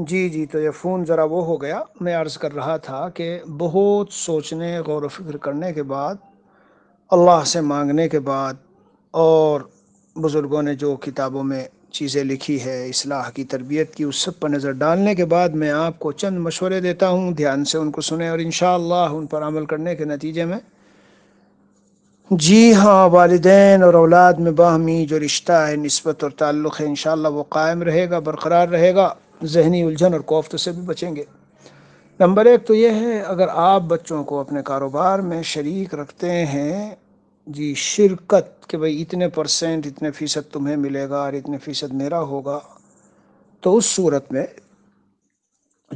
جی جی، تو یہ فون ذرا وہ ہو گیا، میں عرض کر رہا تھا کہ بہت سوچنے غور و فکر کرنے کے بعد، اللہ سے مانگنے کے بعد، اور بزرگوں نے جو کتابوں میں چیزیں لکھی ہے اصلاح کی، تربیت کی، اس سب پر نظر ڈالنے کے بعد میں آپ کو چند مشورے دیتا ہوں، دھیان سے ان کو سنیں اور انشاءاللہ ان پر عمل کرنے کے نتیجے میں، جی ہاں، والدین اور اولاد میں باہمی جو رشتہ ہے، نسبت اور تعلق ہے، انشاءاللہ وہ قائم رہے گا، برقرار رہے گا، ذہنی الجھن اور کوفت سے بھی بچیں گے۔ نمبر ایک تو یہ ہے، اگر آپ بچوں کو اپنے کاروبار میں شریک رکھتے ہیں، جی شرکت، کہ بھئی اتنے پرسنٹ، اتنے فیصد تمہیں ملے گا اور اتنے فیصد میرا ہوگا، تو اس صورت میں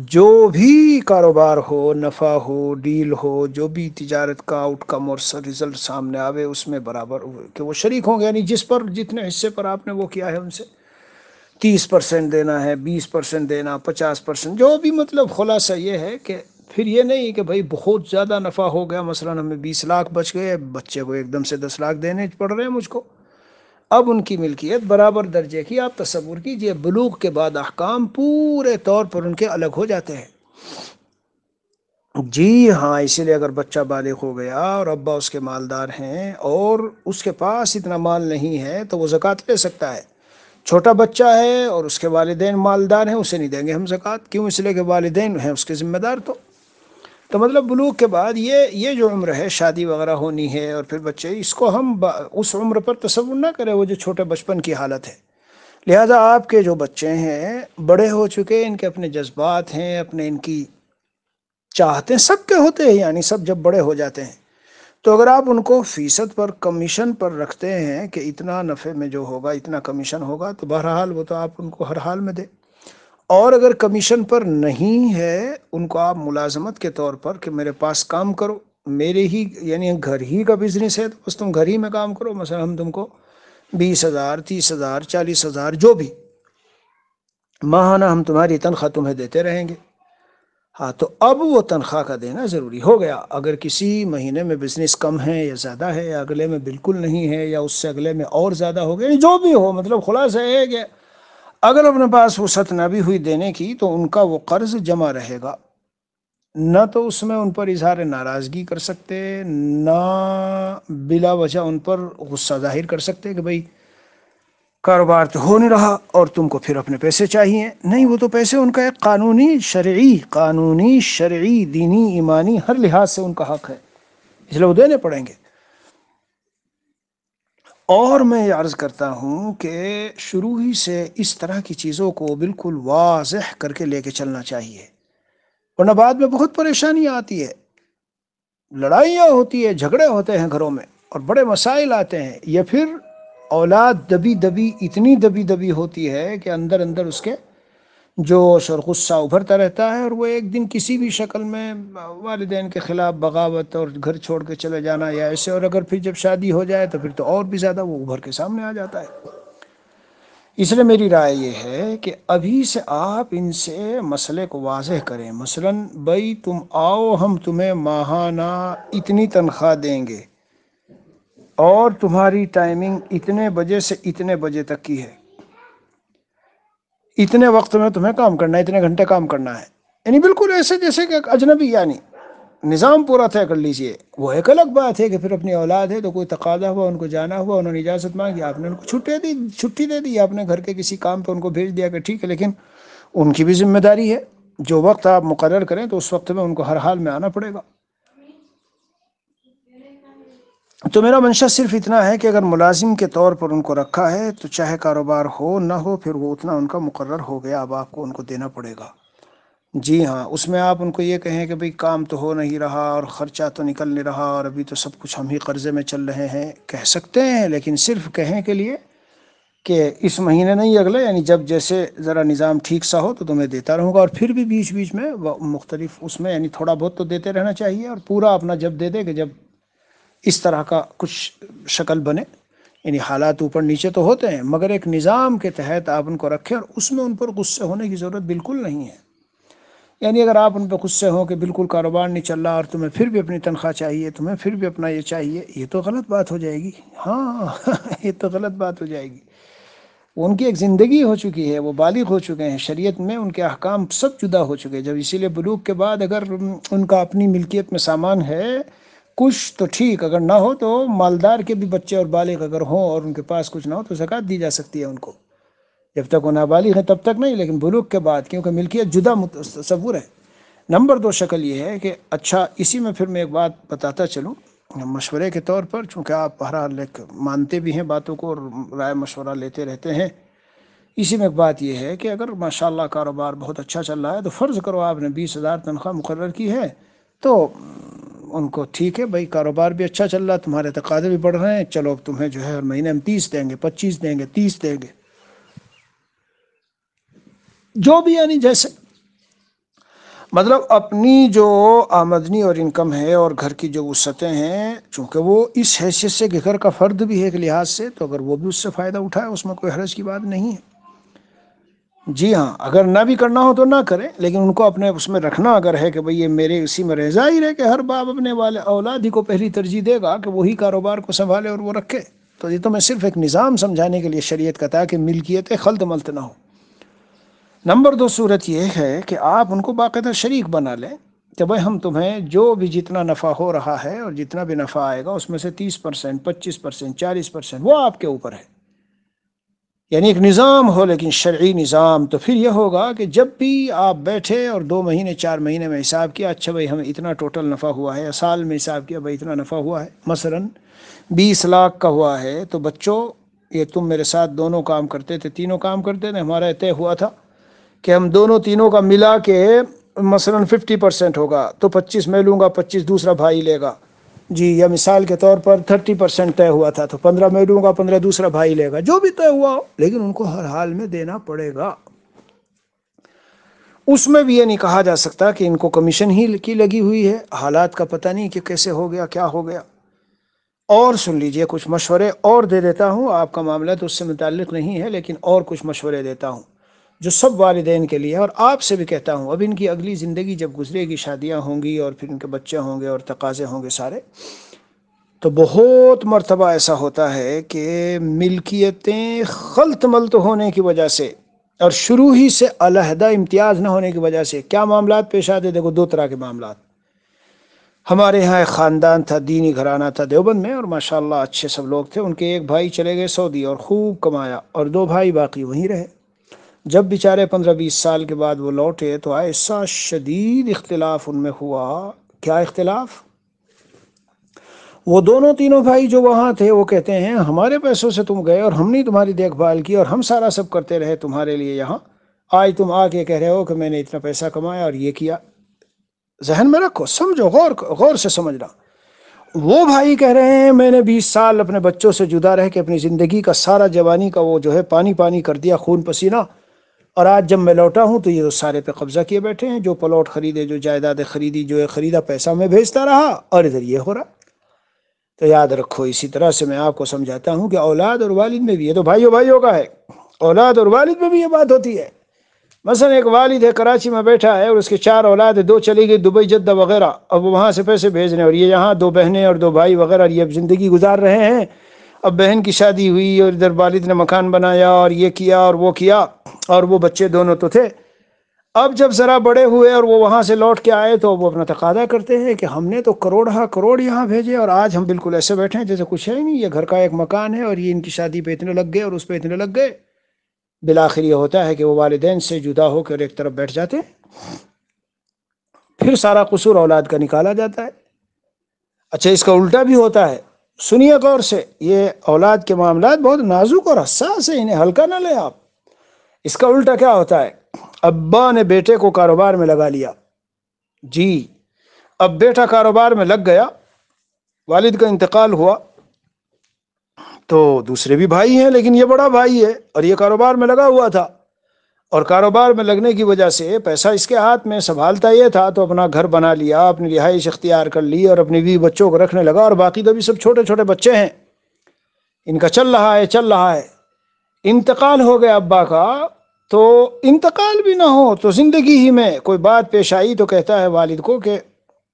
جو بھی کاروبار ہو، نفع ہو، ڈیل ہو، جو بھی تجارت کا آؤٹ کم اور رزلٹ سامنے آوے، اس میں برابر کہ وہ شریک ہوں گے، یعنی جس پر جتنے حصے پر آپ نے وہ کیا ہے ان سے 30% دینا ہے، 20% دینا، 50%، جو بھی، مطلب خلاصہ یہ ہے کہ پھر یہ نہیں کہ بھائی بہت زیادہ نفع ہو گیا، مثلا ہمیں 20 لاکھ بچ گئے، بچے کو ایک دم سے 10 لاکھ دینے پڑ رہے ہیں مجھ کو، اب ان کی ملکیت برابر درجے کی، آپ تصور کیجئے بلوغ کے بعد احکام پورے طور پر ان کے الگ ہو جاتے ہیں۔ جی ہاں، اسی لیے اگر بچہ بالغ ہو گیا اور ابا اس کے مالدار ہیں اور اس کے پاس اتنا مال نہیں ہے تو وہ زکوٰۃ لے سکتا ہے۔ چھوٹا بچہ ہے اور اس کے والدین مالدار ہیں، اسے نہیں دیں گے ہم زکوٰۃ، کیوں؟ اس لیے کہ والدین ہیں اس کے ذمہ دار۔ تو مطلب بلوغ کے بعد یہ جو عمر ہے، شادی وغیرہ ہونی ہے اور پھر بچے، اس کو ہم اس عمر پر تصور نہ کریں، وہ جو چھوٹے بچپن کی حالت ہے۔ لہذا آپ کے جو بچے ہیں بڑے ہو چکے، ان کے اپنے جذبات ہیں، اپنے ان کی چاہتے ہیں، سب کے ہوتے ہیں، یعنی سب جب بڑے ہو جاتے ہیں، تو اگر آپ ان کو فیصد پر، کمیشن پر رکھتے ہیں کہ اتنا نفع میں جو ہوگا اتنا کمیشن ہوگا، تو بہرحال وہ تو آپ ان کو ہر حال میں دیں۔ اور اگر کمیشن پر نہیں ہے، ان کو آپ ملازمت کے طور پر کہ میرے پاس کام کرو، میرے ہی، یعنی گھر ہی کا بزنس ہے، تو بس تم گھر ہی میں کام کرو، مثلا ہم تم کو 20,000، 30,000، 40,000 جو بھی ماہانہ ہم تمہاری تنخواہ تمہیں دیتے رہیں گے۔ ہاں، تو اب وہ تنخواہ کا دینا ضروری ہو گیا۔ اگر کسی مہینے میں بزنس کم ہے یا زیادہ ہے، یا اگلے میں بالکل نہیں ہے، یا اس سے اگلے میں اور زیادہ ہو گیا، جو بھی ہو، مطلب خلاصہ ہے کہ اگر اپنے پاس وسعت نہ بھی ہوئی دینے کی، تو ان کا وہ قرض جمع رہے گا، نہ تو اس میں ان پر اظہار ناراضگی کر سکتے، نہ بلا وجہ ان پر غصہ ظاہر کر سکتے کہ بھئی کاروبار تو ہو نہیں رہا اور تم کو پھر اپنے پیسے چاہیے۔ نہیں، وہ تو پیسے ان کا ایک قانونی شرعی دینی ایمانی ہر لحاظ سے ان کا حق ہے، اس لیے وہ دینے پڑیں گے۔ اور میں یہ عرض کرتا ہوں کہ شروع ہی سے اس طرح کی چیزوں کو بالکل واضح کر کے لے کے چلنا چاہیے، ورنہ بعد میں بہت پریشانی آتی ہے، لڑائیاں ہوتی ہے، جھگڑے ہوتے ہیں گھروں میں، اور بڑے مسائل آتے ہیں۔ یہ پھر اولاد اتنی دبی دبی ہوتی ہے کہ اندر اندر اس کے جوش اور غصہ ابھرتا رہتا ہے، اور وہ ایک دن کسی بھی شکل میں والدین کے خلاف بغاوت اور گھر چھوڑ کے چلے جانا یا ایسے، اور اگر پھر جب شادی ہو جائے تو پھر تو اور بھی زیادہ وہ ابھر کے سامنے آ جاتا ہے۔ اس لیے میری رائے یہ ہے کہ ابھی سے آپ ان سے مسئلے کو واضح کریں، مثلا بھائی تم آؤ، ہم تمہیں ماہانہ اتنی تنخواہ دیں گے، اور تمہاری ٹائمنگ اتنے بجے سے اتنے بجے تک کی ہے، اتنے وقت میں تمہیں کام کرنا ہے، اتنے گھنٹے کام کرنا ہے، یعنی بالکل ایسے جیسے کہ ایک اجنبی، یعنی نظام پورا طے کر لیجئے۔ وہ ایک الگ بات ہے کہ پھر اپنی اولاد ہے تو کوئی تقاضا ہوا، ان کو جانا ہوا، انہوں نے اجازت مانگی، آپ نے ان کو چھٹی دے دی، آپ نے گھر کے کسی کام پہ ان کو بھیج دیا کہ ٹھیک ہے، لیکن ان کی بھی ذمہ داری ہے، جو وقت آپ مقرر کریں تو اس وقت میں ان کو ہر حال میں آنا پڑے گا۔ تو میرا منشا صرف اتنا ہے کہ اگر ملازم کے طور پر ان کو رکھا ہے تو چاہے کاروبار ہو نہ ہو، پھر وہ اتنا ان کا مقرر ہو گیا، اب آپ کو ان کو دینا پڑے گا۔ جی ہاں، اس میں آپ ان کو یہ کہیں کہ بھئی کام تو ہو نہیں رہا اور خرچہ تو نکل نہیں رہا اور ابھی تو سب کچھ ہم ہی قرضے میں چل رہے ہیں، کہہ سکتے ہیں، لیکن صرف کہیں کے لیے کہ اس مہینے نہیں اگلے، یعنی جب جیسے ذرا نظام ٹھیک سا ہو تو تمہیں دیتا رہوں گا، اور پھر بھی بیچ بیچ میں مختلف اس میں، یعنی تھوڑا بہت تو دیتے رہنا چاہیے، اور پورا اپنا جب دے دے کہ جب اس طرح کا کچھ شکل بنے، یعنی حالات اوپر نیچے تو ہوتے ہیں، مگر ایک نظام کے تحت آپ ان کو رکھیں، اور اس میں ان پر غصے ہونے کی ضرورت بالکل نہیں ہے۔ یعنی اگر آپ ان پہ غصے ہوں کہ بالکل کاروبار نہیں چل رہا اور تمہیں پھر بھی اپنی تنخواہ چاہیے، تمہیں پھر بھی اپنا یہ چاہیے، یہ تو غلط بات ہو جائے گی۔ ہاں یہ تو غلط بات ہو جائے گی۔ ان کی ایک زندگی ہو چکی ہے، وہ بالغ ہو چکے ہیں، شریعت میں ان کے احکام سب جدا ہو چکے ہیں جب، اسی لیے بلوغ کے بعد اگر ان کا اپنی ملکیت میں سامان ہے کچھ تو ٹھیک، اگر نہ ہو تو مالدار کے بھی بچے اور بالغ اگر ہوں اور ان کے پاس کچھ نہ ہو تو زکوٰۃ دی جا سکتی ہے ان کو، جب تک وہ نابالغ ہے تب تک نہیں، لیکن بلوغ کے بعد، کیونکہ ملکیت جدا تصور ہے۔ نمبر 2 شکل یہ ہے کہ اچھا، اسی میں پھر میں ایک بات بتاتا چلوں مشورے کے طور پر، چونکہ آپ بہرحال مانتے بھی ہیں باتوں کو اور رائے مشورہ لیتے رہتے ہیں، اسی میں ایک بات یہ ہے کہ اگر ماشاءاللہ کاروبار بہت اچھا چل رہا ہے تو فرض کرو آپ نے 20,000 تنخواہ مقرر کی ہے، تو ان کو ٹھیک ہے بھائی، کاروبار بھی اچھا چل رہا ہے، تمہارے تقاضے بھی بڑھ رہے ہیں، چلو اب تمہیں جو ہے ہر مہینے ہم 30 دیں گے، 25 دیں گے، 30 دیں گے، جو بھی یعنی جیسے، مطلب اپنی جو آمدنی اور انکم ہے اور گھر کی جو وسعتیں ہیں، چونکہ وہ اس حیثیت سے کہ گھر کا فرد بھی ہے ایک لحاظ سے، تو اگر وہ بھی اس سے فائدہ اٹھائے اس میں کوئی حرج کی بات نہیں ہے۔ جی ہاں، اگر نہ بھی کرنا ہو تو نہ کرے، لیکن ان کو اپنے اس میں رکھنا اگر ہے کہ بھئی یہ میرے اسی میں رہ، ظاہر ہے کہ ہر باپ اپنے والے اولاد ہی کو پہلی ترجیح دے گا کہ وہی کاروبار کو سنبھالے اور وہ رکھے، تو یہ تو میں صرف ایک نظام سمجھانے کے لیے شریعت کا تھا کہ ملکیتیں خلط ملط نہ ہو۔ نمبر 2 صورت یہ ہے کہ آپ ان کو باقاعدہ شریک بنا لیں کہ بھائی ہم تمہیں جو بھی جتنا نفع ہو رہا ہے اور جتنا بھی نفع آئے گا اس میں سے 30%، 25%، 40% وہ آپ کے اوپر ہے، یعنی ایک نظام ہو لیکن شرعی نظام۔ تو پھر یہ ہوگا کہ جب بھی آپ بیٹھے اور 2 مہینے 4 مہینے میں حساب کیا، اچھا بھائی ہمیں اتنا ٹوٹل نفع ہوا ہے، یا سال میں حساب کیا بھائی اتنا نفع ہوا ہے، مثلا 20 لاکھ کا ہوا ہے، تو بچوں یہ تم میرے ساتھ دونوں کام کرتے تھے، تینوں کام کرتے تھے، ہمارا طے ہوا تھا کہ ہم دونوں تینوں کا ملا کے مثلا 50% ہوگا، تو 25 میں لوں گا، 25 دوسرا بھائی لے گا، جی، یا مثال کے طور پر 30% طے ہوا تھا تو 15 میں دوں گا، 15 دوسرا بھائی لے گا، جو بھی طے ہوا ہو، لیکن ان کو ہر حال میں دینا پڑے گا۔ اس میں بھی یہ نہیں کہا جا سکتا کہ ان کو کمیشن ہی کی لگی ہوئی ہے، حالات کا پتہ نہیں کہ کیسے ہو گیا، کیا ہو گیا۔ اور سن لیجئے کچھ مشورے اور دے دیتا ہوں، آپ کا معاملہ تو اس سے متعلق نہیں ہے، لیکن اور کچھ مشورے دیتا ہوں جو سب والدین کے لیے، اور آپ سے بھی کہتا ہوں، اب ان کی اگلی زندگی جب گزرے گی، شادیاں ہوں گی اور پھر ان کے بچے ہوں گے اور تقاضے ہوں گے سارے، تو بہت مرتبہ ایسا ہوتا ہے کہ ملکیتیں خلط ملط ہونے کی وجہ سے اور شروع ہی سے علیحدہ امتیاز نہ ہونے کی وجہ سے کیا معاملات پیش آتے؟ دیکھو 2 طرح کے معاملات۔ ہمارے ہاں ایک خاندان تھا، دینی گھرانہ تھا دیوبند میں، اور ماشاءاللہ اچھے سب لوگ تھے، ان کے ایک بھائی چلے گئے سعودی اور خوب کمایا، اور 2 بھائی باقی وہیں رہے۔ جب بیچارے 15-20 سال کے بعد وہ لوٹے تو ایسا شدید اختلاف ان میں ہوا۔ کیا اختلاف؟ وہ دونوں تینوں بھائی جو وہاں تھے وہ کہتے ہیں ہمارے پیسوں سے تم گئے اور ہم نے تمہاری دیکھ بھال کی اور ہم سارا سب کرتے رہے تمہارے لیے، یہاں آج تم آ کے کہہ رہے ہو کہ میں نے اتنا پیسہ کمایا اور یہ کیا۔ ذہن میں رکھو، سمجھو، غور سے سمجھنا۔ وہ بھائی کہہ رہے ہیں میں نے 20 سال اپنے بچوں سے جدا رہ کے اپنی زندگی کا سارا جوانی کا وہ جو ہے پانی پانی کر دیا، خون پسینہ، اور آج جب میں لوٹا ہوں تو یہ سارے پہ قبضہ کیے بیٹھے ہیں، جو پلاٹ خریدے، جو جائیدادیں خریدی، جو خریدا پیسہ میں بھیجتا رہا، اور ادھر یہ ہو رہا۔ تو یاد رکھو، اسی طرح سے میں آپ کو سمجھاتا ہوں کہ اولاد اور والد میں بھی، یہ تو بھائیوں کا ہے، اولاد اور والد میں بھی یہ بات ہوتی ہے۔ مثلا ایک والد ہے کراچی میں بیٹھا ہے اور اس کے 4 اولاد ہے، 2 چلی گئی دبئی، جدہ وغیرہ، اب وہ وہاں سے پیسے بھیج رہے ہیں، اور یہ یہاں 2 بہنیں اور 2 بھائی وغیرہ، یہ اب زندگی گزار رہے ہیں۔ اب بہن کی شادی ہوئی اور ادھر والد نے مکان بنایا اور یہ کیا اور وہ کیا، اور وہ بچے دونوں تو تھے۔ اب جب ذرا بڑے ہوئے اور وہ وہاں سے لوٹ کے آئے تو وہ اپنا تقاضا کرتے ہیں کہ ہم نے تو کروڑ یہاں بھیجے اور آج ہم بالکل ایسے بیٹھے ہیں جیسے کچھ ہے ہی نہیں، یہ گھر کا ایک مکان ہے اور یہ ان کی شادی پہ اتنے لگ گئے اور اس پہ اتنے لگ گئے۔ بالآخر یہ ہوتا ہے کہ وہ والدین سے جدا ہو کر ایک طرف بیٹھ جاتے ہیں، پھر سارا قصور اولاد کا نکالا جاتا ہے۔ اچھا، اس کا الٹا بھی ہوتا ہے، سنیے غور سے، یہ اولاد کے معاملات بہت نازک اور حساس ہیں، انہیں ہلکا نہ لیں آپ۔ اس کا الٹا کیا ہوتا ہے؟ ابا نے بیٹے کو کاروبار میں لگا لیا، جی، اب بیٹا کاروبار میں لگ گیا، والد کا انتقال ہوا، تو دوسرے بھی بھائی ہیں لیکن یہ بڑا بھائی ہے اور یہ کاروبار میں لگا ہوا تھا، اور کاروبار میں لگنے کی وجہ سے پیسہ اس کے ہاتھ میں، سنبھالتا یہ تھا، تو اپنا گھر بنا لیا، اپنی رہائش اختیار کر لی اور اپنی بیوی بچوں کو رکھنے لگا، اور باقی تو بھی سب چھوٹے چھوٹے بچے ہیں، ان کا چل رہا ہے۔ انتقال ہو گیا ابا کا، تو انتقال بھی نہ ہو تو زندگی ہی میں کوئی بات پیش آئی تو کہتا ہے والد کو کہ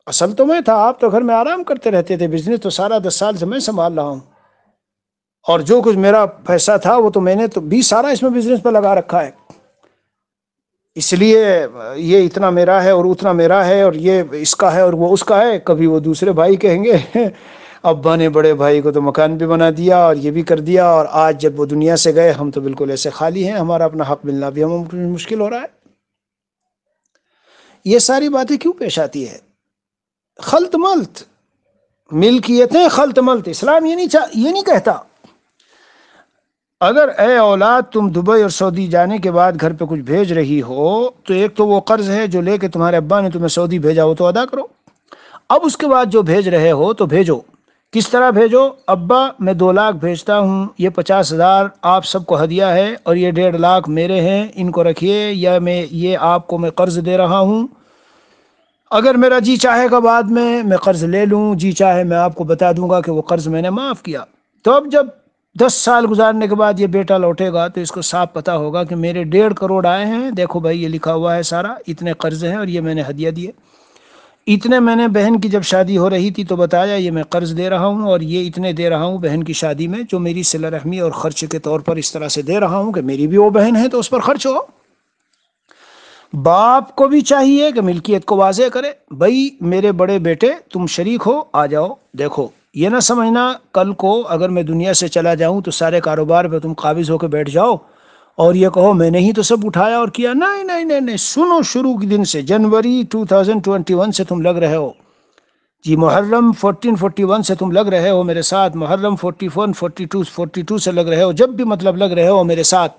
اصل تو میں تھا، آپ تو گھر میں آرام کرتے رہتے تھے، بزنس تو سارا 10 سال سے میں سنبھال رہا ہوں، اور جو کچھ میرا پیسہ تھا وہ تو میں نے تو بھی سارا اس میں بزنس پہ لگا رکھا ہے، اس لیے یہ اتنا میرا ہے اور اتنا میرا ہے اور یہ اس کا ہے اور وہ اس کا ہے۔ کبھی وہ دوسرے بھائی کہیں گے ابا نے بڑے بھائی کو تو مکان بھی بنا دیا اور یہ بھی کر دیا، اور آج جب وہ دنیا سے گئے ہم تو بالکل ایسے خالی ہیں، ہمارا اپنا حق ملنا بھی ہمیں مشکل ہو رہا ہے۔ یہ ساری باتیں کیوں پیش آتی ہے؟ خلط ملط ملکیتیں، خلط ملط۔ اسلام یہ نہیں کہتا اگر اے اولاد تم دبئی اور سعودی جانے کے بعد گھر پہ کچھ بھیج رہی ہو تو ایک تو وہ قرض ہے جو لے کے تمہارے ابا نے تمہیں سعودی بھیجا ہو تو ادا کرو، اب اس کے بعد جو بھیج رہے ہو تو بھیجو۔ کس طرح بھیجو؟ ابا میں 2 لاکھ بھیجتا ہوں، یہ 50,000 آپ سب کو ہدیہ ہے اور یہ 1.5 لاکھ میرے ہیں، ان کو رکھیے، یا یہ آپ کو میں قرض دے رہا ہوں، اگر میرا جی چاہے گا بعد میں قرض لے لوں، جی چاہے میں آپ کو بتا دوں گا کہ وہ قرض میں نے معاف کیا۔ تو اب جب 10 سال گزارنے کے بعد یہ بیٹا لوٹے گا تو اس کو صاف پتا ہوگا کہ میرے 1.5 کروڑ آئے ہیں، دیکھو بھائی یہ لکھا ہوا ہے سارا، اتنے قرض ہیں اور یہ میں نے ہدیہ دیے، اتنے میں نے بہن کی جب شادی ہو رہی تھی تو بتایا یہ میں قرض دے رہا ہوں، اور یہ اتنے دے رہا ہوں بہن کی شادی میں جو میری صلہ رحمی اور خرچ کے طور پر اس طرح سے دے رہا ہوں کہ میری بھی وہ بہن ہے تو اس پر خرچ ہو۔ باپ کو بھی چاہیے کہ ملکیت کو واضح کرے، بھائی میرے بڑے بیٹے تم شریک ہو، آ جاؤ، دیکھو یہ نہ سمجھنا کل کو اگر میں دنیا سے چلا جاؤں تو سارے کاروبار پہ تم قابض ہو کے بیٹھ جاؤ اور یہ کہو میں نے ہی تو سب اٹھایا اور کیا۔ نہیں نہیں نہیں نہیں، سنو، شروع کے دن سے جنوری 2021 سے تم لگ رہے ہو، جی محرم 1441 سے تم لگ رہے ہو میرے ساتھ، محرم 42 سے لگ رہے ہو، جب بھی مطلب لگ رہے ہو میرے ساتھ،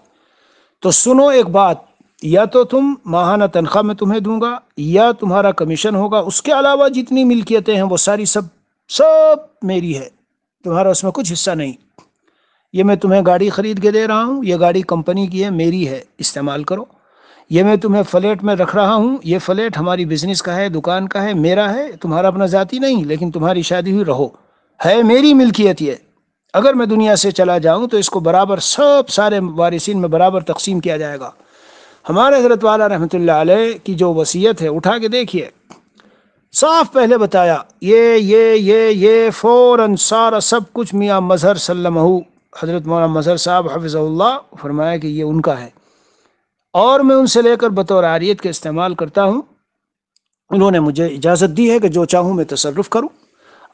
تو سنو ایک بات، یا تو تم ماہانہ تنخواہ میں تمہیں دوں گا یا تمہارا کمیشن ہوگا، اس کے علاوہ جتنی ملکیتیں ہیں وہ ساری سب میری ہے، تمہارا اس میں کچھ حصہ نہیں۔ یہ میں تمہیں گاڑی خرید کے دے رہا ہوں، یہ گاڑی کمپنی کی ہے، میری ہے، استعمال کرو۔ یہ میں تمہیں فلیٹ میں رکھ رہا ہوں، یہ فلیٹ ہماری بزنس کا ہے، دکان کا ہے، میرا ہے، تمہارا اپنا ذاتی نہیں، لیکن تمہاری شادی ہوئی، رہو، ہے میری ملکیت یہ۔ اگر میں دنیا سے چلا جاؤں تو اس کو برابر سارے وارثین میں برابر تقسیم کیا جائے گا۔ ہمارے حضرت والا رحمۃ اللہ علیہ کی جو وصیت ہے اٹھا کے دیکھیے، صاف پہلے بتایا، یہ فوراً سارا سب کچھ میاں مظہر سلمہ، حضرت مولانا مظہر صاحب حفظہ اللہ، فرمایا کہ یہ ان کا ہے اور میں ان سے لے کر بطور عاریت کے استعمال کرتا ہوں، انہوں نے مجھے اجازت دی ہے کہ جو چاہوں میں تصرف کروں،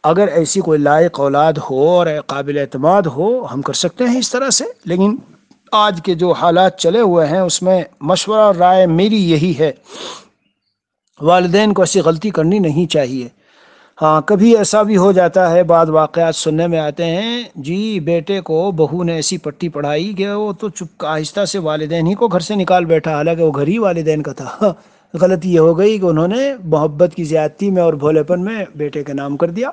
اگر ایسی کوئی لائق اولاد ہو اور قابل اعتماد ہو ہم کر سکتے ہیں اس طرح سے، لیکن آج کے جو حالات چلے ہوئے ہیں اس میں مشورہ رائے میری یہی ہے، والدین کو ایسی غلطی کرنی نہیں چاہیے۔ ہاں کبھی ایسا بھی ہو جاتا ہے، بعض واقعات سننے میں آتے ہیں، جی بیٹے کو بہو نے ایسی پٹی پڑھائی کہ وہ تو چپ آہستہ سے والدین ہی کو گھر سے نکال بیٹھا، حالانکہ وہ گھر ہی والدین کا تھا۔ غلطی یہ ہو گئی کہ انہوں نے محبت کی زیادتی میں اور بھولے پن میں بیٹے کے نام کر دیا۔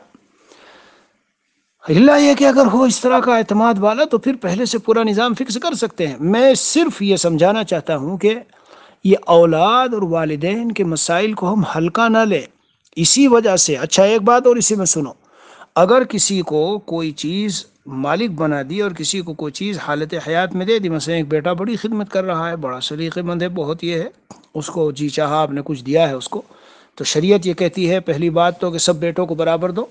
اللہ یہ کہ اگر ہو اس طرح کا اعتماد والا تو پھر پہلے سے پورا نظام فکس کر سکتے ہیں۔ میں صرف یہ سمجھانا چاہتا ہوں کہ یہ اولاد اور والدین کے مسائل کو ہم ہلکا نہ لیں، اسی وجہ سے۔ اچھا ایک بات اور اسی میں سنو، اگر کسی کو کوئی چیز مالک بنا دی اور کسی کو کوئی چیز حالت حیات میں دے دی، مثلا ایک بیٹا بڑی خدمت کر رہا ہے، بڑا سلیقے مند ہے، بہت یہ ہے، اس کو جی چاہا آپ نے کچھ دیا ہے اس کو، تو شریعت یہ کہتی ہے پہلی بات تو کہ سب بیٹوں کو برابر دو،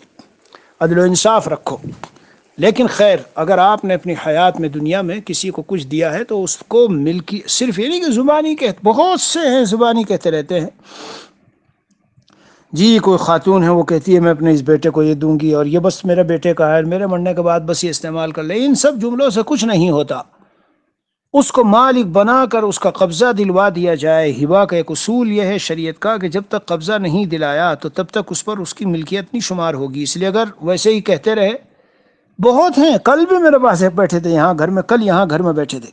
عدل و انصاف رکھو۔ لیکن خیر اگر آپ نے اپنی حیات میں دنیا میں کسی کو کچھ دیا ہے تو اس کو ملکی، صرف یہ نہیں کہ زبانی کہتے، بہت سے ہیں زبانی کہتے رہتے ہیں، جی کوئی خاتون ہے وہ کہتی ہے میں اپنے اس بیٹے کو یہ دوں گی اور یہ بس میرے بیٹے کا ہے، میرے مرنے کے بعد بس یہ استعمال کر لے، ان سب جملوں سے کچھ نہیں ہوتا۔ اس کو مالک بنا کر اس کا قبضہ دلوا دیا جائے۔ ہبہ کا ایک اصول یہ ہے شریعت کا کہ جب تک قبضہ نہیں دلایا تو تب تک اس پر اس کی ملکیت نہیں شمار ہوگی، اس لیے اگر ویسے ہی کہتے رہے، بہت ہیں، کل بھی میرے پاس ایک بیٹھے تھے یہاں گھر میں، کل یہاں گھر میں بیٹھے تھے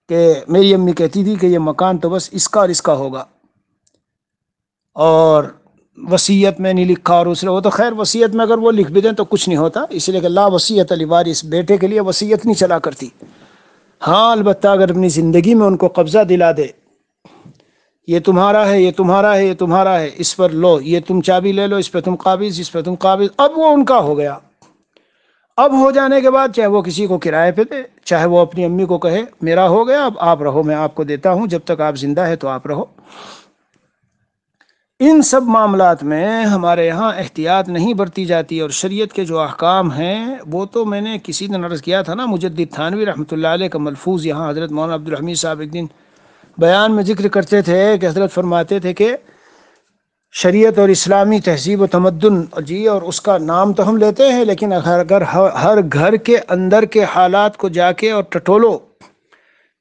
کہ میری امی کہتی تھی کہ یہ مکان تو بس اس کا اور اس کا ہوگا، اور وصیت میں نہیں لکھا، اور وہ تو خیر وصیت میں اگر وہ لکھ بھی دیں تو کچھ نہیں ہوتا، اس لیے کہ لا وصیت لوارث، بیٹے کے لیے وصیت نہیں چلا کرتی۔ ہاں البتہ اگر اپنی زندگی میں ان کو قبضہ دلا دے، یہ تمہارا ہے، یہ تمہارا ہے، یہ تمہارا ہے، اس پر لو، یہ تم چابی لے لو، اس پہ تم قابض، اس پہ تم قابض، اب وہ ان کا ہو گیا۔ اب ہو جانے کے بعد چاہے وہ کسی کو کرائے پہ دے، چاہے وہ اپنی امی کو کہے میرا ہو گیا اب آپ رہو، میں آپ کو دیتا ہوں، جب تک آپ زندہ ہے تو آپ رہو۔ ان سب معاملات میں ہمارے یہاں احتیاط نہیں برتی جاتی، اور شریعت کے جو احکام ہیں وہ تو میں نے کسی دن عرض کیا تھا نا، مجدد تھانوی رحمۃ اللہ علیہ کا ملفوظ یہاں حضرت مولانا عبدالحمید صاحب ایک دن بیان میں ذکر کرتے تھے کہ حضرت فرماتے تھے کہ شریعت اور اسلامی تہذیب و تمدن جی، اور اس کا نام تو ہم لیتے ہیں، لیکن اگر ہر گھر کے اندر کے حالات کو جا کے اور ٹٹولو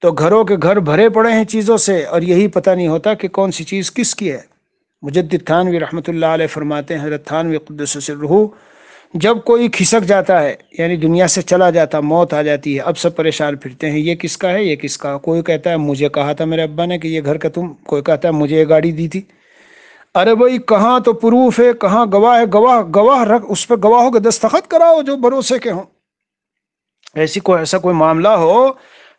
تو گھروں کے گھر بھرے پڑے ہیں چیزوں سے، اور یہی پتہ نہیں ہوتا کہ کون سی چیز کس کی ہے۔ مجدد تھانوی رحمۃ اللہ علیہ فرماتے ہیں، حضرت تھانوی قدس سرہ، جب کوئی کھسک جاتا ہے یعنی دنیا سے چلا جاتا، موت آ جاتی ہے، اب سب پریشان پھرتے ہیں، یہ کس کا ہے، یہ کس کا؟ کوئی کہتا ہے مجھے کہا تھا میرے ابا نے کہ یہ گھر کا تم، کوئی کہتا ہے مجھے یہ گاڑی دی تھی۔ ارے بھائی کہاں تو پروف ہے، کہاں گواہ ہے؟ گواہ رکھ، اس پہ گواہوں کے دستخط کراؤ جو بھروسے کے ہوں۔ ایسا کوئی معاملہ ہو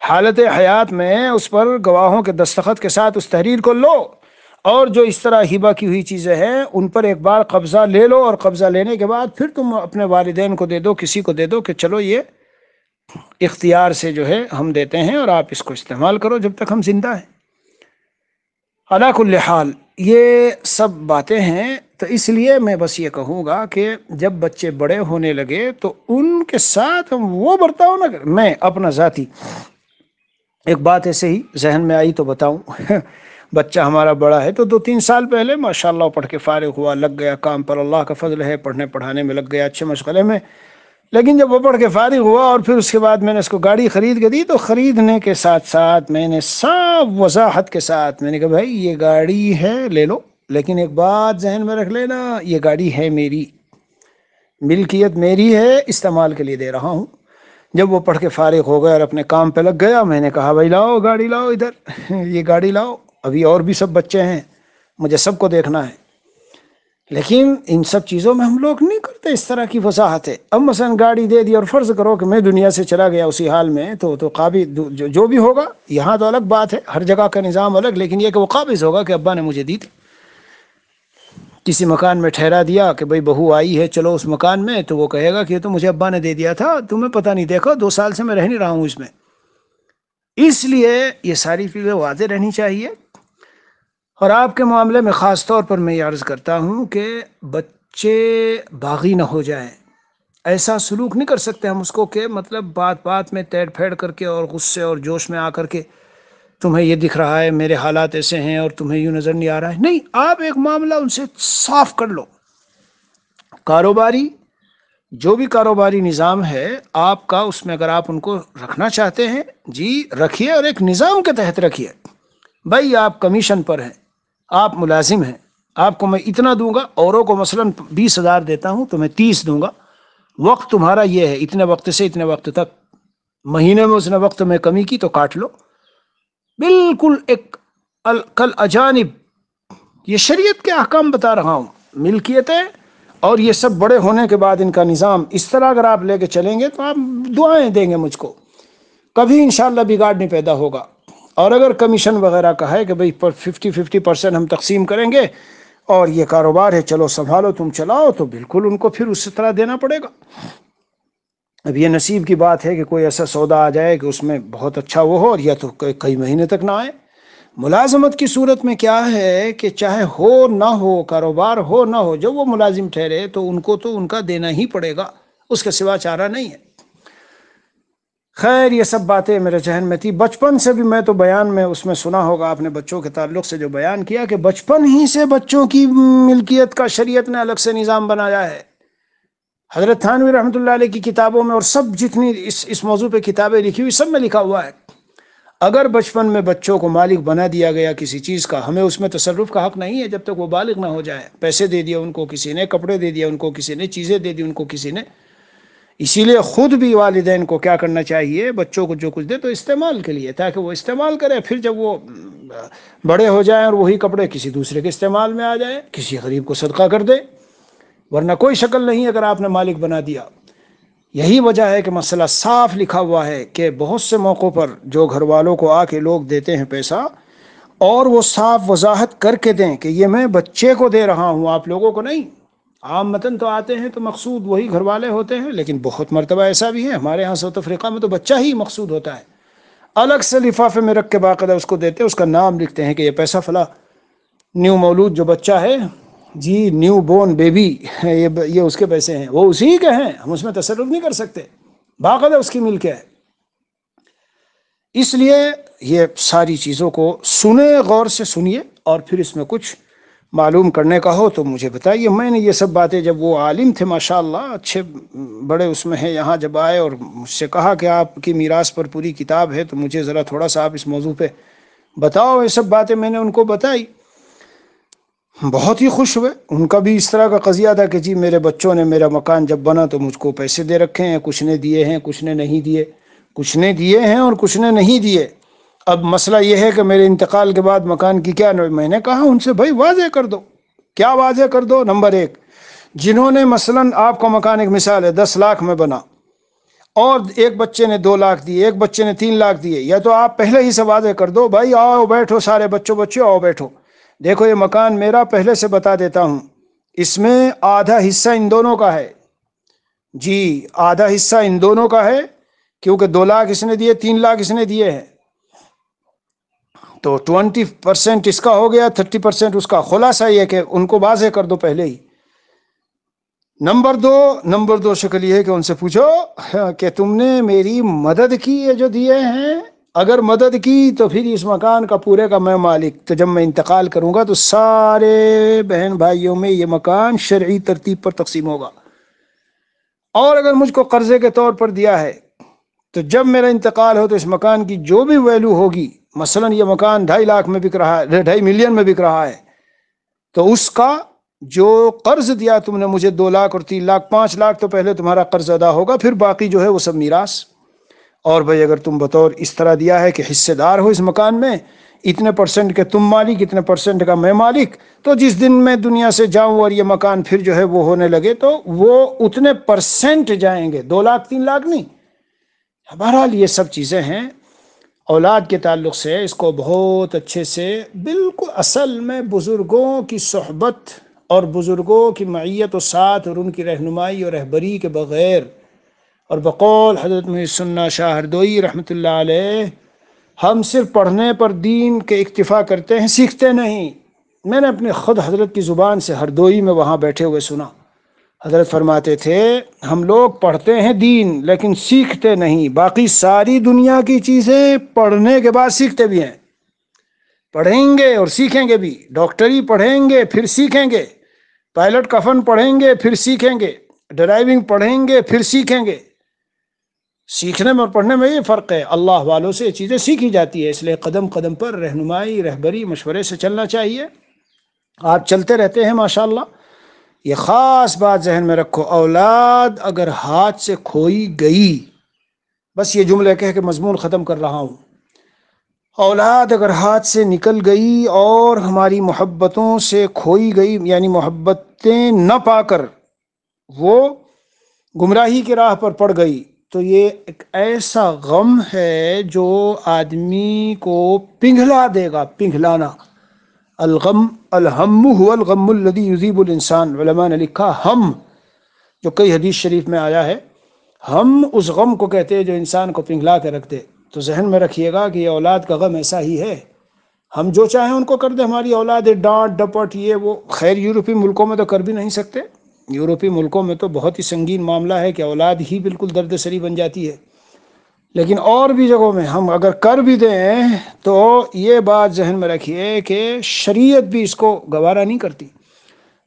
حالت حیات میں، اس پر گواہوں کے دستخط کے ساتھ اس تحریر کو لو، اور جو اس طرح ہبہ کی ہوئی چیزیں ہیں ان پر ایک بار قبضہ لے لو، اور قبضہ لینے کے بعد پھر تم اپنے والدین کو دے دو، کسی کو دے دو کہ چلو یہ اختیار سے جو ہے ہم دیتے ہیں اور آپ اس کو استعمال کرو جب تک ہم زندہ ہیں۔ علی کل حال یہ سب باتیں ہیں، تو اس لیے میں بس یہ کہوں گا کہ جب بچے بڑے ہونے لگے تو ان کے ساتھ ہم وہ برتاؤ نہ کریں۔ میں اپنا ذاتی ایک بات ایسے ہی ذہن میں آئی تو بتاؤں۔ بچہ ہمارا بڑا ہے تو 2-3 سال پہلے ماشاءاللہ پڑھ کے فارغ ہوا، لگ گیا کام پر، اللہ کا فضل ہے، پڑھنے پڑھانے میں لگ گیا اچھے مشغلے میں۔ لیکن جب وہ پڑھ کے فارغ ہوا اور پھر اس کے بعد میں نے اس کو گاڑی خرید کے دی، تو خریدنے کے ساتھ ساتھ میں نے صاف وضاحت کے ساتھ میں نے کہا بھائی یہ گاڑی ہے لے لو، لیکن ایک بات ذہن میں رکھ لینا، یہ گاڑی ہے میری، ملکیت میری ہے، استعمال کے لیے دے رہا ہوں۔ جب وہ پڑھ کے فارغ ہو گیا اور اپنے کام پہ لگ گیا، میں نے کہا بھائی لاؤ گاڑی، لاؤ ادھر یہ گاڑی لاؤ، ابھی اور بھی سب بچے ہیں، مجھے سب کو دیکھنا ہے۔ لیکن ان سب چیزوں میں ہم لوگ نہیں کرتے اس طرح کی وضاحت ہے۔ اب مثلا گاڑی دے دی اور فرض کرو کہ میں دنیا سے چلا گیا اسی حال میں، تو قابض جو بھی ہوگا، یہاں تو الگ بات ہے، ہر جگہ کا نظام الگ، لیکن یہ کہ وہ قابض ہوگا کہ ابا نے مجھے دی تھی، کسی مکان میں ٹھہرا دیا کہ بھئی بہو آئی ہے چلو اس مکان میں، تو وہ کہے گا کہ یہ تو مجھے ابا نے دے دیا تھا، تمہیں پتہ نہیں، دیکھو 2 سال سے میں رہ نہیں رہا ہوں اس میں۔ اس لیے یہ ساری چیزیں واضح رہنی چاہیے۔ اور آپ کے معاملے میں خاص طور پر میں یہ عرض کرتا ہوں کہ بچے باغی نہ ہو جائیں، ایسا سلوک نہیں کر سکتے ہم اس کو کہ مطلب بات بات میں تیر پھیڑ کر کے اور غصے اور جوش میں آ کر کے تمہیں یہ دکھ رہا ہے میرے حالات ایسے ہیں اور تمہیں یوں نظر نہیں آ رہا ہے، نہیں، آپ ایک معاملہ ان سے صاف کر لو۔ کاروباری جو بھی کاروباری نظام ہے آپ کا، اس میں اگر آپ ان کو رکھنا چاہتے ہیں جی رکھیے، اور ایک نظام کے تحت رکھیے۔ بھائی آپ کمیشن پر ہیں، آپ ملازم ہیں، آپ کو میں اتنا دوں گا، اوروں کو مثلا 20,000 دیتا ہوں تو میں 30 دوں گا، وقت تمہارا یہ ہے، اتنے وقت سے اتنے وقت تک، مہینے میں اس نے وقت میں کمی کی تو کاٹ لو، بالکل ایک کل اجانب۔ یہ شریعت کے احکام بتا رہا ہوں، ملکیتیں اور یہ سب بڑے ہونے کے بعد ان کا نظام اس طرح اگر آپ لے کے چلیں گے تو آپ دعائیں دیں گے مجھ کو، کبھی انشاءاللہ بگاڑ نہیں پیدا ہوگا۔ اور اگر کمیشن وغیرہ کا ہے کہ بھئی 50% ہم تقسیم کریں گے اور یہ کاروبار ہے چلو سنبھالو تم چلاؤ، تو بالکل ان کو پھر اس طرح دینا پڑے گا۔ اب یہ نصیب کی بات ہے کہ کوئی ایسا سودا آ جائے کہ اس میں بہت اچھا وہ ہو، اور یا تو کئی مہینے تک نہ آئے۔ ملازمت کی صورت میں کیا ہے کہ چاہے ہو نہ ہو، کاروبار ہو نہ ہو، جب وہ ملازم ٹھہرے تو ان کو تو ان کا دینا ہی پڑے گا، اس کے سوا چارہ نہیں ہے۔ خیر یہ سب باتیں میرے ذہن میں تھی بچپن سے بھی، میں تو بیان میں اس میں سنا ہوگا آپ نے بچوں کے تعلق سے جو بیان کیا کہ بچپن ہی سے بچوں کی ملکیت کا شریعت نے الگ سے نظام بنایا ہے۔ حضرت تھانوی رحمۃ اللہ علیہ کی کتابوں میں اور سب جتنی اس موضوع پہ کتابیں لکھی ہوئی سب میں لکھا ہوا ہے، اگر بچپن میں بچوں کو مالک بنا دیا گیا کسی چیز کا، ہمیں اس میں تصرف کا حق نہیں ہے جب تک وہ بالغ نہ ہو جائے۔ پیسے دے دیا ان کو کسی نے، کپڑے دے دیا ان کو کسی نے، چیزیں دے دی ان کو کسی نے۔ اسی لیے خود بھی والدین کو کیا کرنا چاہیے، بچوں کو جو کچھ دے تو استعمال کے لیے، تاکہ وہ استعمال کرے، پھر جب وہ بڑے ہو جائیں اور وہی کپڑے کسی دوسرے کے استعمال میں آ جائیں، کسی غریب کو صدقہ کر دے، ورنہ کوئی شکل نہیں اگر آپ نے مالک بنا دیا۔ یہی وجہ ہے کہ مسئلہ صاف لکھا ہوا ہے کہ بہت سے موقعوں پر جو گھر والوں کو آ کے لوگ دیتے ہیں پیسہ، اور وہ صاف وضاحت کر کے دیں کہ یہ میں بچے کو دے رہا ہوں، آپ لوگوں کو نہیں۔ عام متن تو آتے ہیں تو مقصود وہی گھر والے ہوتے ہیں، لیکن بہت مرتبہ ایسا بھی ہے ہمارے ہاں ساؤتھ افریقہ میں تو بچہ ہی مقصود ہوتا ہے، الگ سے لفافے میں رکھ کے باقاعدہ اس کو دیتے ہیں، اس کا نام لکھتے ہیں کہ یہ پیسہ فلاں نیو مولود جو بچہ ہے، جی نیو بورن بیبی، یہ اس کے پیسے ہیں، وہ اسی کے ہیں، ہم اس میں تصرف نہیں کر سکتے، باقاعدہ اس کی ملک ہے۔ اس لیے یہ ساری چیزوں کو سنیں، غور سے سنیے، اور پھر اس میں کچھ معلوم کرنے کا ہو تو مجھے بتائیے۔ میں نے یہ سب باتیں، جب وہ عالم تھے ماشاءاللہ، اچھے بڑے اس میں ہیں، یہاں جب آئے اور مجھ سے کہا کہ آپ کی میراث پر پوری کتاب ہے تو مجھے ذرا تھوڑا سا آپ اس موضوع پہ بتاؤ، یہ سب باتیں میں نے ان کو بتائی، بہت ہی خوش ہوئے۔ ان کا بھی اس طرح کا قضیہ تھا کہ جی میرے بچوں نے میرا مکان جب بنا تو مجھ کو پیسے دے رکھے ہیں، کچھ نے دیے ہیں، کچھ نے نہیں دیے، کچھ نے دیے ہیں اور کچھ نے نہیں دیے۔ اب مسئلہ یہ ہے کہ میرے انتقال کے بعد مکان کی کیا، میں نے کہا ان سے بھائی واضح کر دو، کیا واضح کر دو؟ نمبر ایک، جنہوں نے مثلا آپ کا مکان، ایک مثال ہے 10 لاکھ میں بنا اور ایک بچے نے 2 لاکھ دیے، ایک بچے نے 3 لاکھ دیے، یا تو آپ پہلے ہی سے واضح کر دو بھائی آؤ بیٹھو سارے بچوں آؤ بیٹھو، دیکھو یہ مکان میرا پہلے سے بتا دیتا ہوں، اس میں آدھا حصہ ان دونوں کا ہے، جی آدھا حصہ ان دونوں کا ہے، کیونکہ 2 لاکھ اس نے دیے، 3 لاکھ اس نے دیے ہیں، تو 20% اس کا ہو گیا، 30% اس کا۔ خلاصہ یہ کہ ان کو واضح کر دو پہلے ہی۔ نمبر دو شکل یہ ہے کہ ان سے پوچھو کہ تم نے میری مدد کی، یہ جو دیے ہیں، اگر مدد کی تو پھر اس مکان کا پورے کا میں مالک، تو جب میں انتقال کروں گا تو سارے بہن بھائیوں میں یہ مکان شرعی ترتیب پر تقسیم ہوگا، اور اگر مجھ کو قرضے کے طور پر دیا ہے تو جب میرا انتقال ہو تو اس مکان کی جو بھی ویلیو ہوگی، مثلا یہ مکان 2.5 لاکھ میں بک رہا ہے، 2.5 ملین میں بک رہا ہے، تو اس کا جو قرض دیا تم نے مجھے 2 لاکھ اور 3 لاکھ، 5 لاکھ تو پہلے تمہارا قرض ادا ہوگا، پھر باقی جو ہے وہ سب میراث۔ اور بھائی اگر تم بطور اس طرح دیا ہے کہ حصے دار ہو اس مکان میں، اتنے % کے تم مالک، اتنے % کا میں مالک، تو جس دن میں دنیا سے جاؤں اور یہ مکان پھر جو ہے وہ ہونے لگے تو وہ اتنے % جائیں گے، 2 لاکھ 3 لاکھ نہیں۔ بہرحال یہ سب چیزیں ہیں اولاد کے تعلق سے، اس کو بہت اچھے سے، بالکل اصل میں بزرگوں کی صحبت اور بزرگوں کی معیت و ساتھ اور ان کی رہنمائی اور رہبری کے بغیر، اور بقول حضرت محی السنہ شاہ ہردوئی رحمۃ اللہ علیہ، ہم صرف پڑھنے پر دین کے اکتفا کرتے ہیں، سیکھتے نہیں۔ میں نے اپنے خود حضرت کی زبان سے ہردوئی میں وہاں بیٹھے ہوئے سنا، حضرت فرماتے تھے ہم لوگ پڑھتے ہیں دین لیکن سیکھتے نہیں، باقی ساری دنیا کی چیزیں پڑھنے کے بعد سیکھتے بھی ہیں، پڑھیں گے اور سیکھیں گے بھی، ڈاکٹری پڑھیں گے پھر سیکھیں گے، پائلٹ کا فن پڑھیں گے پھر سیکھیں گے، ڈرائیونگ پڑھیں گے پھر سیکھیں گے۔ سیکھنے میں اور پڑھنے میں یہ فرق ہے، اللہ والوں سے یہ چیزیں سیکھی جاتی ہے، اس لیے قدم قدم پر رہنمائی، رہبری، مشورے سے چلنا چاہیے۔ آپ چلتے رہتے ہیں ماشاءاللہ۔ یہ خاص بات ذہن میں رکھو، اولاد اگر ہاتھ سے کھوئی گئی، بس یہ جملے کہہ کے مضمون ختم کر رہا ہوں، اولاد اگر ہاتھ سے نکل گئی اور ہماری محبتوں سے کھوئی گئی، یعنی محبتیں نہ پا کر وہ گمراہی کی راہ پر پڑ گئی، تو یہ ایک ایسا غم ہے جو آدمی کو پنگھلا دے گا، پنگھلانا۔ الغم الہم هو الغم الذي يذيب الانسان، علماء نے لکھا ہم، جو کئی حدیث شریف میں آیا ہے، ہم اس غم کو کہتے ہیں جو انسان کو پنگھلا کے رکھ دے۔ تو ذہن میں رکھیے گا کہ یہ اولاد کا غم ایسا ہی ہے، ہم جو چاہیں ان کو کر دیں، ہماری اولاد ڈانٹ ڈپٹ یہ وہ، خیر یورپی ملکوں میں تو کر بھی نہیں سکتے، یورپی ملکوں میں تو بہت ہی سنگین معاملہ ہے کہ اولاد ہی بالکل درد سری بن جاتی ہے، لیکن اور بھی جگہوں میں ہم اگر کر بھی دیں تو یہ بات ذہن میں رکھیے کہ شریعت بھی اس کو گوارا نہیں کرتی۔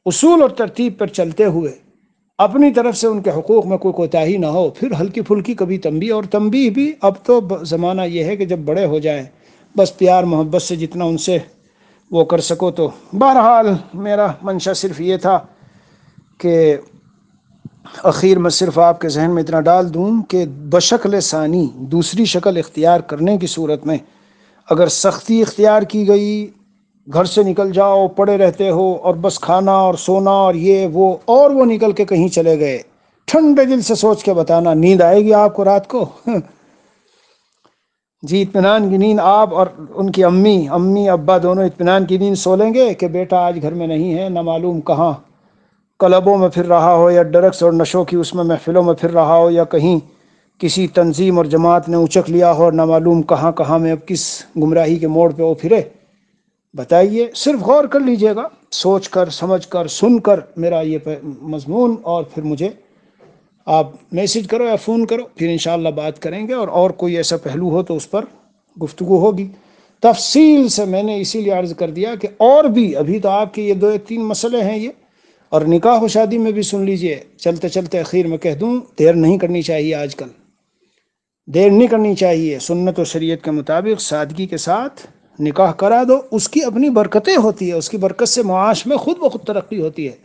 اصول اور ترتیب پر چلتے ہوئے اپنی طرف سے ان کے حقوق میں کوئی کوتاہی نہ ہو، پھر ہلکی پھلکی کبھی تنبیہ، اور تنبیہ بھی اب تو زمانہ یہ ہے کہ جب بڑے ہو جائیں بس پیار محبت سے جتنا ان سے وہ کر سکو۔ تو بہرحال میرا منشا صرف یہ تھا کہ اخیر میں صرف آپ کے ذہن میں اتنا ڈال دوں کہ بشکل ثانی، دوسری شکل اختیار کرنے کی صورت میں اگر سختی اختیار کی گئی، گھر سے نکل جاؤ، پڑے رہتے ہو اور بس کھانا اور سونا اور یہ وہ، اور وہ نکل کے کہیں چلے گئے، ٹھنڈے دل سے سوچ کے بتانا، نیند آئے گی آپ کو رات کو؟ جی اطمینان کی نیند آپ اور ان کی امی ابا دونوں اطمینان کی نیند سو لیں گے کہ بیٹا آج گھر میں نہیں ہے، نہ معلوم کہاں کلبوں میں پھر رہا ہو، یا ڈرگس اور نشوں کی اس میں محفلوں میں پھر رہا ہو، یا کہیں کسی تنظیم اور جماعت نے اچک لیا ہو، نہ معلوم کہاں میں اب کس گمراہی کے موڑ پہ وہ پھرے۔ بتائیے، صرف غور کر لیجئے گا، سوچ کر سمجھ کر سن کر میرا یہ مضمون، اور پھر مجھے آپ میسج کرو یا فون کرو، پھر انشاءاللہ بات کریں گے، اور کوئی ایسا پہلو ہو تو اس پر گفتگو ہوگی تفصیل سے۔ میں نے اسی لیے عرض کر دیا کہ اور بھی ابھی تو آپ کے یہ 2 3 مسئلے ہیں یہ، اور نکاح و شادی میں بھی سن لیجئے، چلتے چلتے اخیر میں کہہ دوں، دیر نہیں کرنی چاہیے، آج کل دیر نہیں کرنی چاہیے، سنت و شریعت کے مطابق سادگی کے ساتھ نکاح کرا دو، اس کی اپنی برکتیں ہوتی ہے، اس کی برکت سے معاش میں خود بخود ترقی ہوتی ہے۔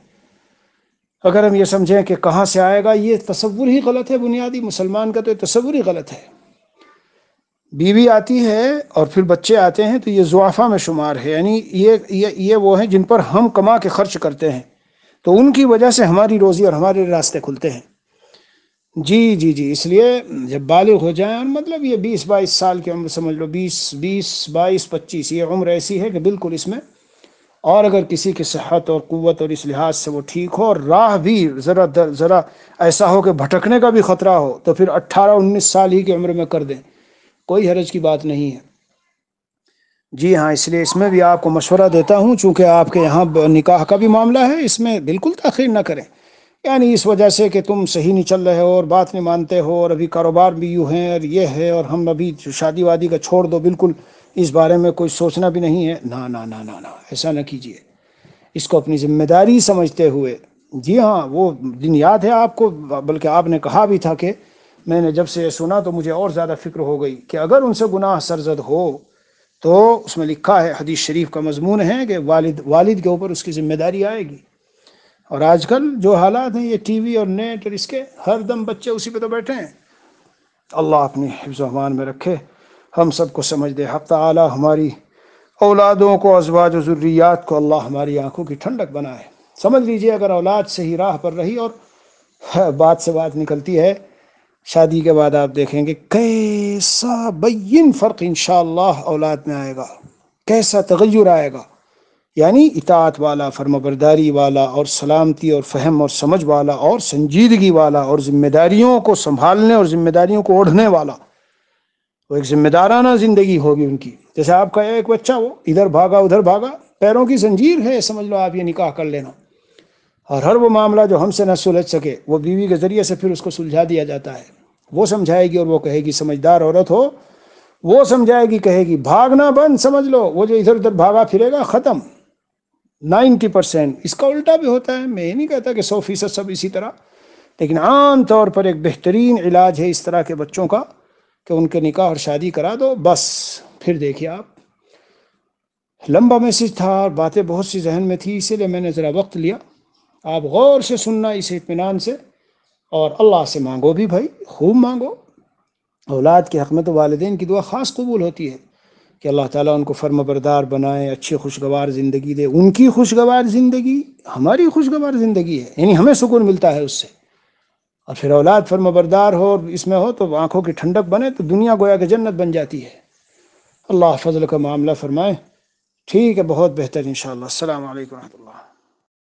اگر ہم یہ سمجھیں کہ کہاں سے آئے گا، یہ تصور ہی غلط ہے، بنیادی مسلمان کا تو یہ تصور ہی غلط ہے۔ بیوی آتی ہے اور پھر بچے آتے ہیں تو یہ ضعفاء میں شمار ہے، یعنی یہ وہ ہیں جن پر ہم کما کے خرچ کرتے ہیں، تو ان کی وجہ سے ہماری روزی اور ہمارے راستے کھلتے ہیں۔ جی جی جی، اس لیے جب بالغ ہو جائیں، اور مطلب یہ 20 22 سال کی عمر سمجھ لو، 20 22 25، یہ عمر ایسی ہے کہ بالکل اس میں، اور اگر کسی کی صحت اور قوت اور اس لحاظ سے وہ ٹھیک ہو، اور راہ بھی ذرا ایسا ہو کہ بھٹکنے کا بھی خطرہ ہو، تو پھر 18 19 سال ہی کی عمر میں کر دیں، کوئی حرج کی بات نہیں ہے۔ جی ہاں، اس لیے اس میں بھی آپ کو مشورہ دیتا ہوں، چونکہ آپ کے یہاں نکاح کا بھی معاملہ ہے، اس میں بالکل تاخیر نہ کریں، یعنی اس وجہ سے کہ تم صحیح نہیں چل رہے ہو اور بات نہیں مانتے ہو، اور ابھی کاروبار بھی یوں ہے اور یہ ہے، اور ہم ابھی شادی وادی کا چھوڑ دو، بالکل اس بارے میں کوئی سوچنا بھی نہیں ہے، نہ نہ نہ نہ نہ، ایسا نہ کیجیے، اس کو اپنی ذمہ داری سمجھتے ہوئے۔ جی ہاں، وہ دن یاد ہے آپ کو، بلکہ آپ نے کہا بھی تھا، کہ میں نے جب سے یہ سنا تو مجھے اور زیادہ فکر ہو گئی کہ اگر ان سے گناہ سرزد ہو تو اس میں لکھا ہے، حدیث شریف کا مضمون ہے کہ والد کے اوپر اس کی ذمہ داری آئے گی۔ اور آج کل جو حالات ہیں، یہ ٹی وی اور نیٹ اور اس کے ہر دم بچے اسی پہ تو بیٹھے ہیں۔ اللہ اپنی حفظ و امان میں رکھے، ہم سب کو سمجھ دے، حق تعالی ہماری اولادوں کو، ازواج و ذریات کو اللہ ہماری آنکھوں کی ٹھنڈک بنائے۔ سمجھ لیجئے اگر اولاد صحیح راہ پر رہی، اور بات سے بات نکلتی ہے، شادی کے بعد آپ دیکھیں گے کیسا بین فرق انشاءاللہ اولاد میں آئے گا، کیسا تغیر آئے گا، یعنی اطاعت والا، فرمانبرداری والا، اور سلامتی اور فہم اور سمجھ والا، اور سنجیدگی والا، اور ذمہ داریوں کو سنبھالنے اور ذمہ داریوں کو اوڑھنے والا، وہ ایک ذمہ دارانہ زندگی ہوگی ان کی۔ جیسے آپ کا ایک بچہ، وہ ادھر بھاگا ادھر بھاگا، پیروں کی زنجیر ہے، سمجھ لو آپ یہ نکاح کر لینا، اور ہر وہ معاملہ جو ہم سے نہ سلجھ سکے، وہ بیوی کے ذریعے سے پھر اس کو سلجھا دیا جاتا ہے، وہ سمجھائے گی، اور وہ کہے گی، سمجھدار عورت ہو، وہ سمجھائے گی، کہے گی، بھاگنا بند، سمجھ لو وہ جو ادھر ادھر بھاگا پھرے گا، ختم۔ 90%۔ اس کا الٹا بھی ہوتا ہے، میں یہ نہیں کہتا کہ 100% سب اسی طرح، لیکن عام طور پر ایک بہترین علاج ہے اس طرح کے بچوں کا کہ ان کے نکاح اور شادی کرا دو، بس پھر دیکھیے آپ۔ لمبا میسج تھا اور باتیں بہت سی ذہن میں تھی، اسی لیے میں نے ذرا وقت لیا۔ آپ غور سے سننا، اس اطمینان سے، اور اللہ سے مانگو بھی بھائی، خوب مانگو۔ اولاد کے حق میں تو والدین کی دعا خاص قبول ہوتی ہے کہ اللہ تعالیٰ ان کو فرما بردار بنائے، اچھی خوشگوار زندگی دے۔ ان کی خوشگوار زندگی ہماری خوشگوار زندگی ہے، یعنی ہمیں سکون ملتا ہے اس سے، اور پھر اولاد فرما بردار ہو اور اس میں ہو تو آنکھوں کی ٹھنڈک بنے، تو دنیا گویا کہ جنت بن جاتی ہے۔ اللہ فضل کا معاملہ فرمائے۔ ٹھیک ہے، بہت بہتر، انشاءاللہ۔ السلام علیکم ورحمۃ اللہ۔